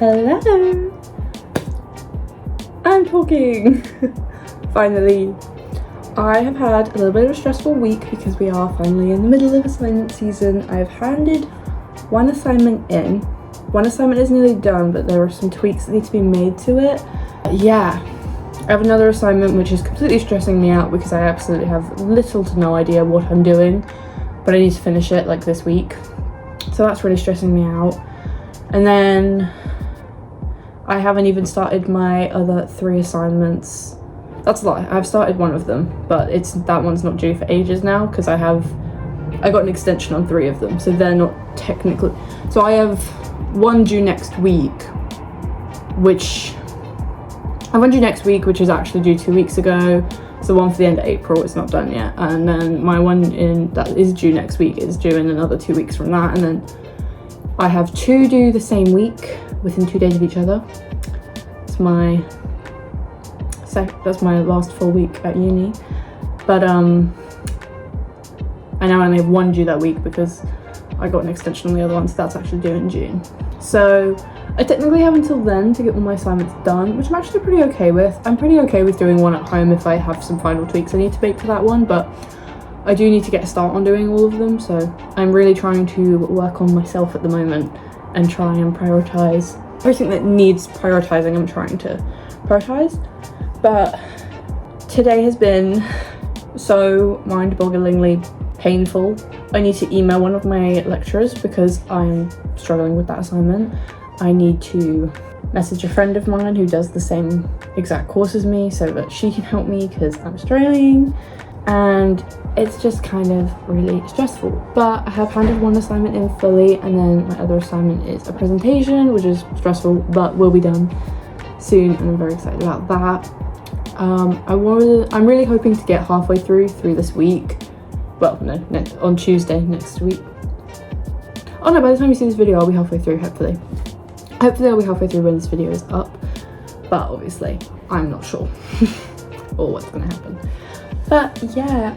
Hello! I'm talking! Finally. I have had a little bit of a stressful week because we are finally in the middle of assignment season. I've handed one assignment in. One assignment is nearly done, but there are some tweaks that need to be made to it. Yeah, I have another assignment which is completely stressing me out because I absolutely have little to no idea what I'm doing, but I need to finish it like this week. So that's really stressing me out. And then I haven't even started my other 3 assignments. That's a lie. I've started one of them, but that one's not due for ages now because I got an extension on 3 of them, so they're not technically. So I have one due next week, which is actually due 2 weeks ago. So one for the end of April, it's not done yet, and then my one that is due next week is due in another 2 weeks from that, and then I have 2 due the same week within 2 days of each other. That's my last full week at uni, but I now only have 1 due that week because I got an extension on the other one, so that's actually due in June. So I technically have until then to get all my assignments done, which I'm actually pretty okay with. I'm pretty okay with doing one at home if I have some final tweaks I need to make for that one, but I do need to get a start on doing all of them, so I'm really trying to work on myself at the moment and try and prioritise everything that needs prioritising. I'm trying to prioritise, but today has been so mind-bogglingly painful. I need to email one of my lecturers because I'm struggling with that assignment. I need to message a friend of mine who does the same exact course as me so that she can help me because I'm struggling, and it's just kind of really stressful. But I have handed one assignment in fully, and then my other assignment is a presentation, which is stressful but will be done soon, and I'm very excited about that. I'm really hoping to get halfway through this week. Well, no, on Tuesday next week. Oh no, by the time you see this video I'll be halfway through, hopefully I'll be halfway through when this video is up, but obviously I'm not sure or what's gonna happen. But yeah,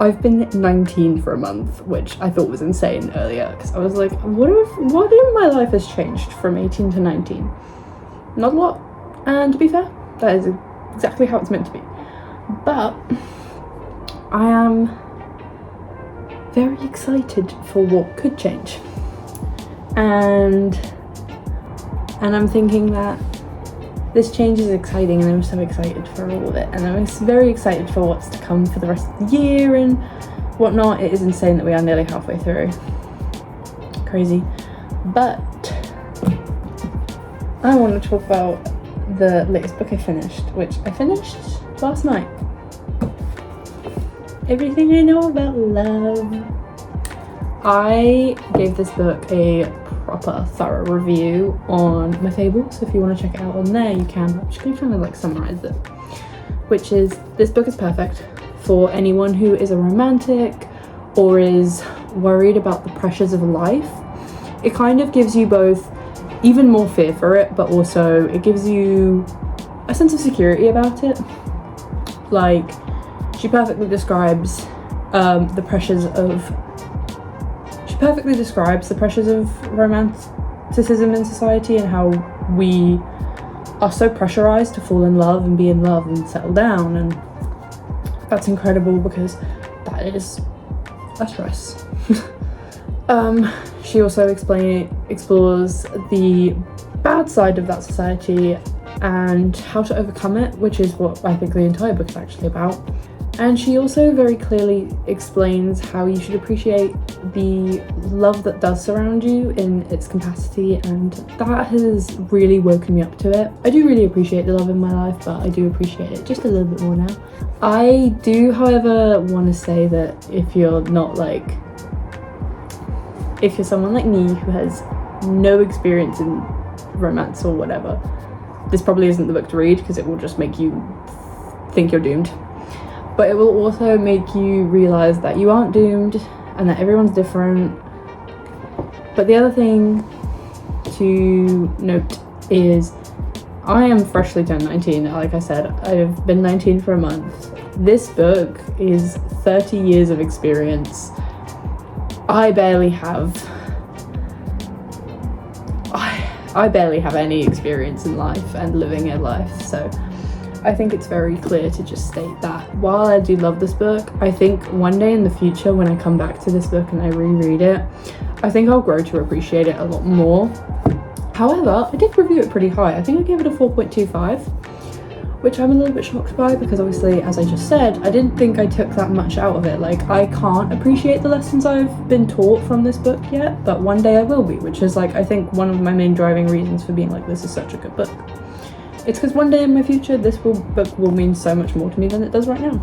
I've been 19 for a month, which I thought was insane earlier because I was like, what if my life has changed from 18 to 19? Not a lot, and to be fair, that is exactly how it's meant to be. But I am very excited for what could change, and I'm thinking that this change is exciting, and I'm so excited for all of it, and I'm very excited for what's to come for the rest of the year and whatnot. It is insane that we are nearly halfway through. Crazy. But I want to talk about the latest book I finished, which I finished last night. Everything I Know About Love. I gave this book a proper thorough review on my Fable, so if you want to check it out on there you can. I'm just going to kind of like summarize it, which is, this book is perfect for anyone who is a romantic or is worried about the pressures of life. It kind of gives you both even more fear for it, but also it gives you a sense of security about it. Like, she perfectly describes the pressures of romanticism in society, and how we are so pressurized to fall in love and be in love and settle down, and that's incredible because that is a stress. She also explores the bad side of that society and how to overcome it, which is what I think the entire book is actually about. And she also very clearly explains how you should appreciate the love that does surround you in its capacity, and that has really woken me up to it. I do really appreciate the love in my life, but I do appreciate it just a little bit more now. I do, however, want to say that if you're someone like me who has no experience in romance or whatever, this probably isn't the book to read because it will just make you think you're doomed. But it will also make you realise that you aren't doomed and that everyone's different. But the other thing to note is I am freshly turned 19. Like I said, I've been 19 for a month. This book is 30 years of experience. I barely have any experience in life and living a life, so I think it's very clear to just state that while I do love this book, I think one day in the future when I come back to this book and I reread it, I think I'll grow to appreciate it a lot more. However, I did review it pretty high. I think I gave it a 4.25, which I'm a little bit shocked by because obviously, as I just said, I didn't think I took that much out of it. Like, I can't appreciate the lessons I've been taught from this book yet, but one day I will be, which is like, I think one of my main driving reasons for being like, this is such a good book. It's because one day in my future, this book will mean so much more to me than it does right now.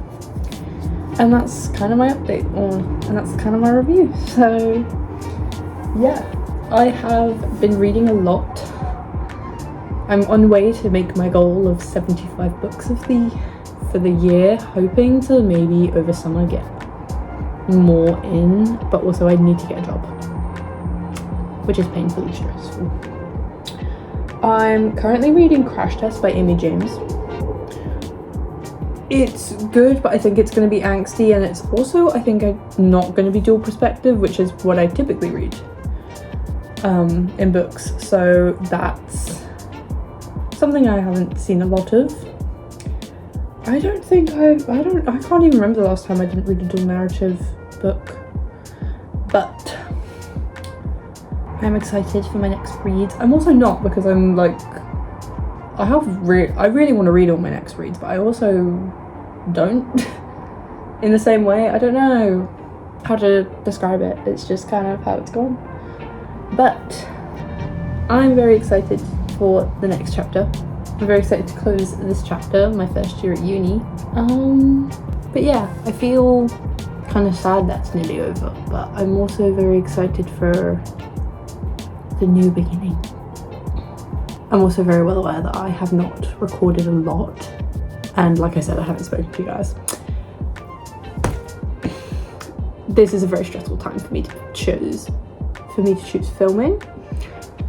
And that's kind of my update, and that's kind of my review. So yeah, I have been reading a lot. I'm on way to make my goal of 75 books for the year, hoping to maybe over summer get more in, but also I need to get a job, which is painfully stressful. I'm currently reading Crash Test by Amy James. It's good, but I think it's going to be angsty, and it's also, I think, not going to be dual perspective, which is what I typically read in books. So that's something I haven't seen a lot of. I can't even remember the last time I didn't read a dual narrative book, but I'm excited for my next reads. I'm also not, because I'm like, I really want to read all my next reads, but I also don't in the same way. I don't know how to describe it. It's just kind of how it's gone. But I'm very excited for the next chapter. I'm very excited to close this chapter, my first year at uni. But yeah, I feel kind of sad that's nearly over, but I'm also very excited for the new beginning. I'm also very well aware that I have not recorded a lot, and like I said, I haven't spoken to you guys. This is a very stressful time for me to choose filming,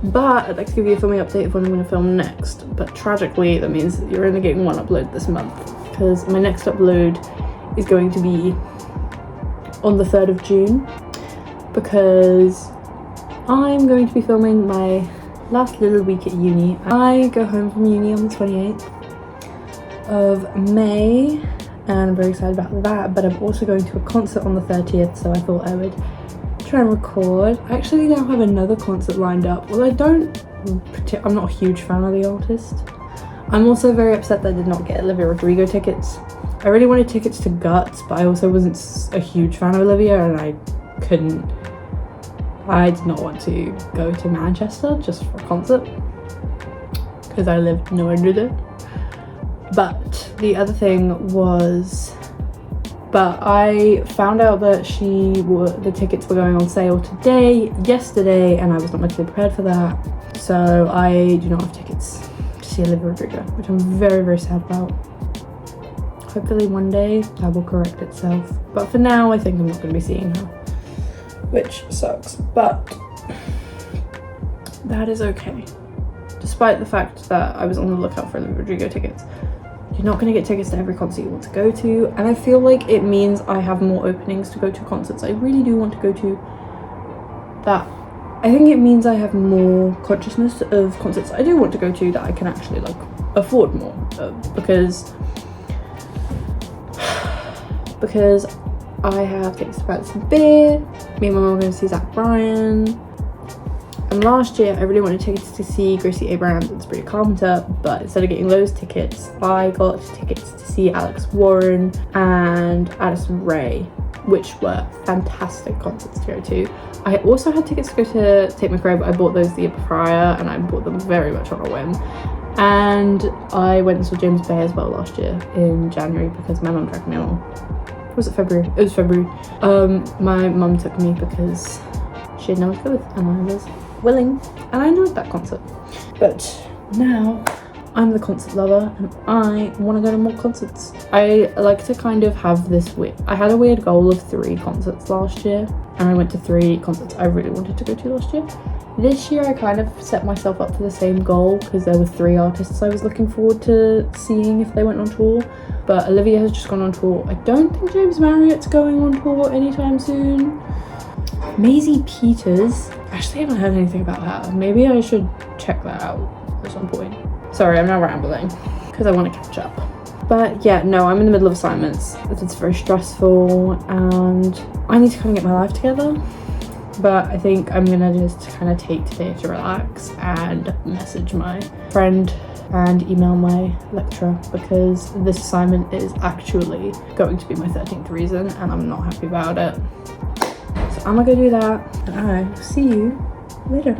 but I'd like to give you a filming update of when I'm going to film next. But tragically, that means that you're only getting one upload this month, because my next upload is going to be on the 3rd of June, because I'm going to be filming my last little week at uni. I go home from uni on the 28th of May, and I'm very excited about that, but I'm also going to a concert on the 30th, so I thought I would try and record. I actually now have another concert lined up. Well, I'm not a huge fan of the artist. I'm also very upset that I did not get Olivia Rodrigo tickets. I really wanted tickets to Guts, but I also wasn't a huge fan of Olivia, and I did not want to go to Manchester just for a concert, because I lived nowhere near there. But the other thing was, I found out that the tickets were going on sale yesterday, and I was not mentally prepared for that. So I do not have tickets to see Olivia Rodrigo, which I'm very, very sad about. Hopefully one day that will correct itself. But for now, I think I'm not going to be seeing her, which sucks, but that is okay. Despite the fact that I was on the lookout for Olivia Rodrigo tickets, you're not going to get tickets to every concert you want to go to, and I feel like it means I have more openings to go to concerts I really do want to go to. That I think it means I have more consciousness of concerts I do want to go to that I can actually like afford more of, because I have tickets to Madison Beer. Me and my mum are going to see Zach Bryan. And last year, I really wanted tickets to see Gracie Abrams and Sabrina Carpenter, but instead of getting those tickets, I got tickets to see Alex Warren and Addison Rae, which were fantastic concerts to go to. I also had tickets to go to Take My Crow, but I bought those the year prior, and I bought them very much on a whim. And I went and saw James Bay as well last year in January, because my mum dragged me along. Was it February? It was February. My mum took me because she had no one to go with, and I was willing, and I enjoyed that concert. But now I'm the concert lover, and I want to go to more concerts. I like to kind of have this I had a weird goal of 3 concerts last year, and I went to 3 concerts I really wanted to go to last year. This year I kind of set myself up for the same goal, because there were 3 artists I was looking forward to seeing if they went on tour, but Olivia has just gone on tour. I don't think James Marriott's going on tour anytime soon. Maisie Peters, I actually haven't heard anything about her. Maybe I should check that out at some point. Sorry, I'm now rambling because I want to catch up. But yeah, no, I'm in the middle of assignments. It's very stressful, and I need to kind of get my life together. but I think I'm gonna just kind of take today to relax and message my friend and email my lecturer, because this assignment is actually going to be my 13th reason and I'm not happy about it. So I'm gonna go do that, and I will see you later.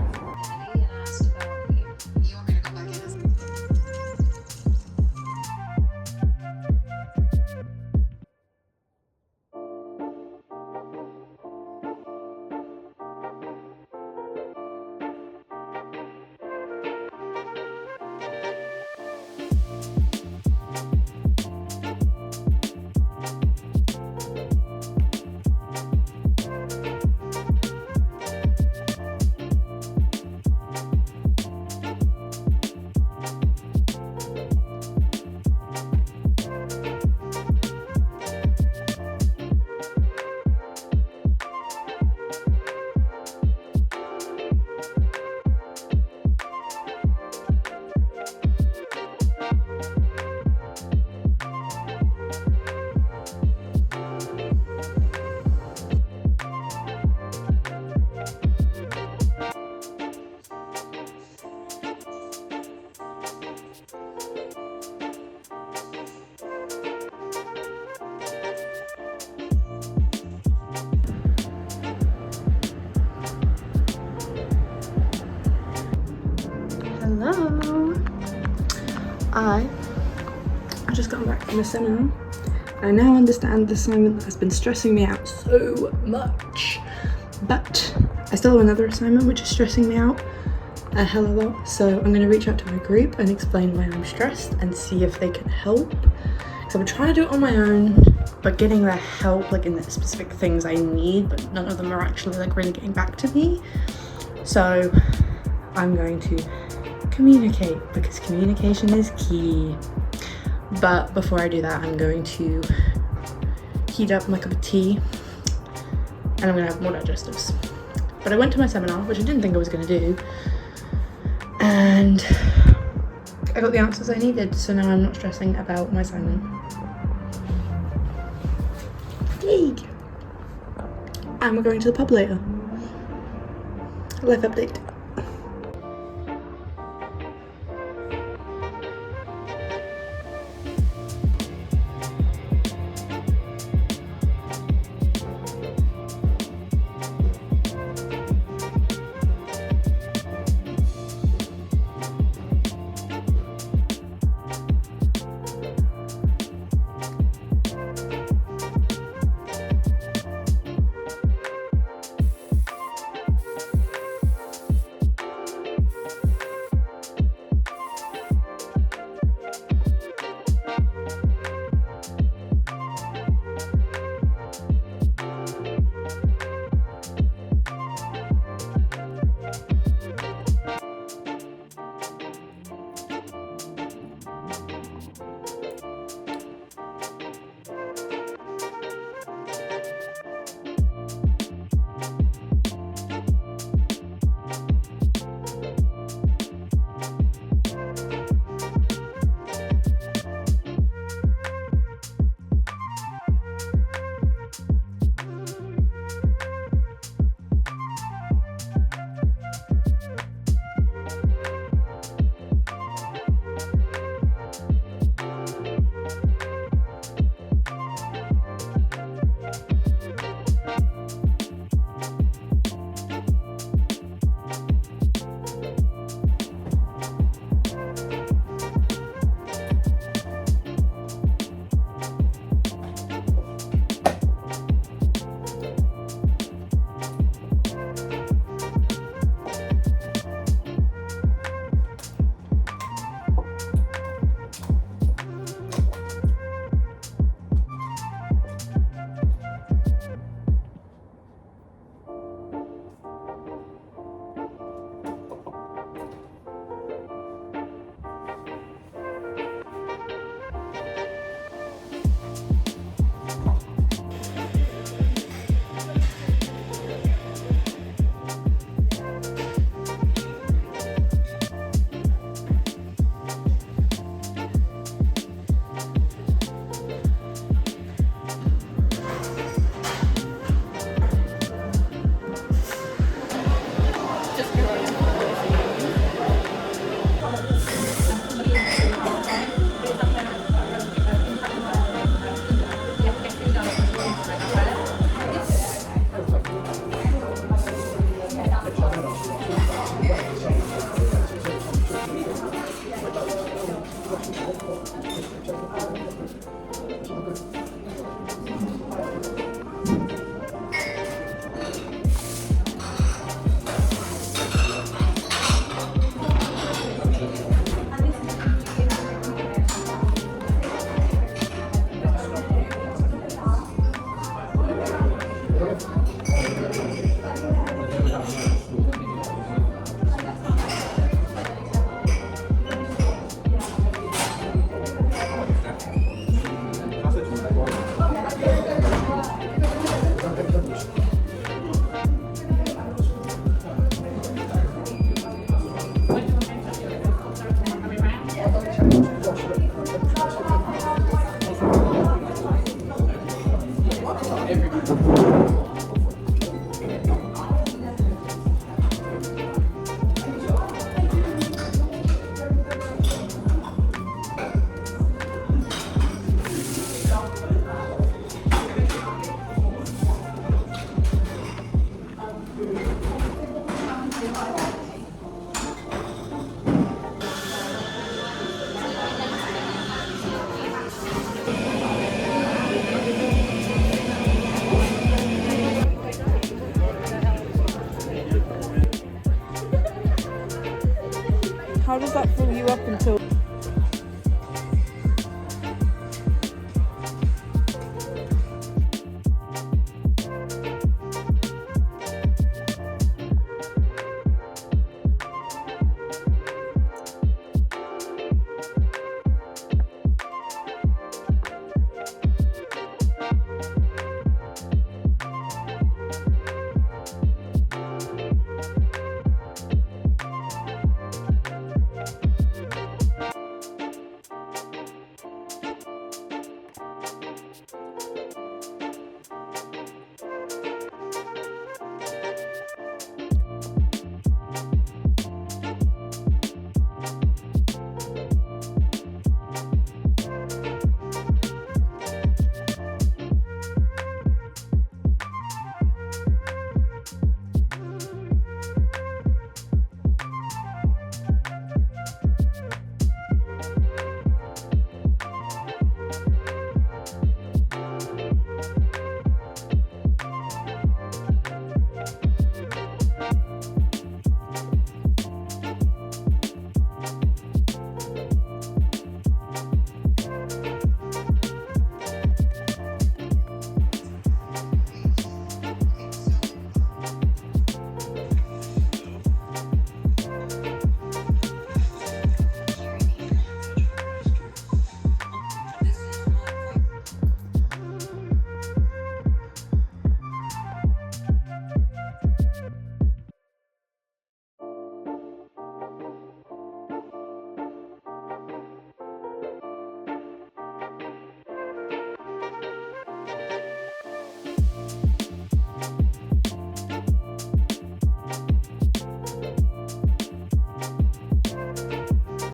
Hello. I just got back from the seminar. I now understand the assignment that has been stressing me out so much, but I still have another assignment which is stressing me out a hell of a lot. So I'm going to reach out to my group and explain why I'm stressed and see if they can help. So I'm trying to do it on my own, but getting the help like in the specific things I need, but none of them are actually like really getting back to me. So I'm going to communicate, because communication is key. But before I do that, I'm going to heat up my cup of tea and I'm gonna have more digestives. But I went to my seminar, which I didn't think I was gonna do, and I got the answers I needed, so now I'm not stressing about my assignment. Yay! And we're going to the pub later. Life update.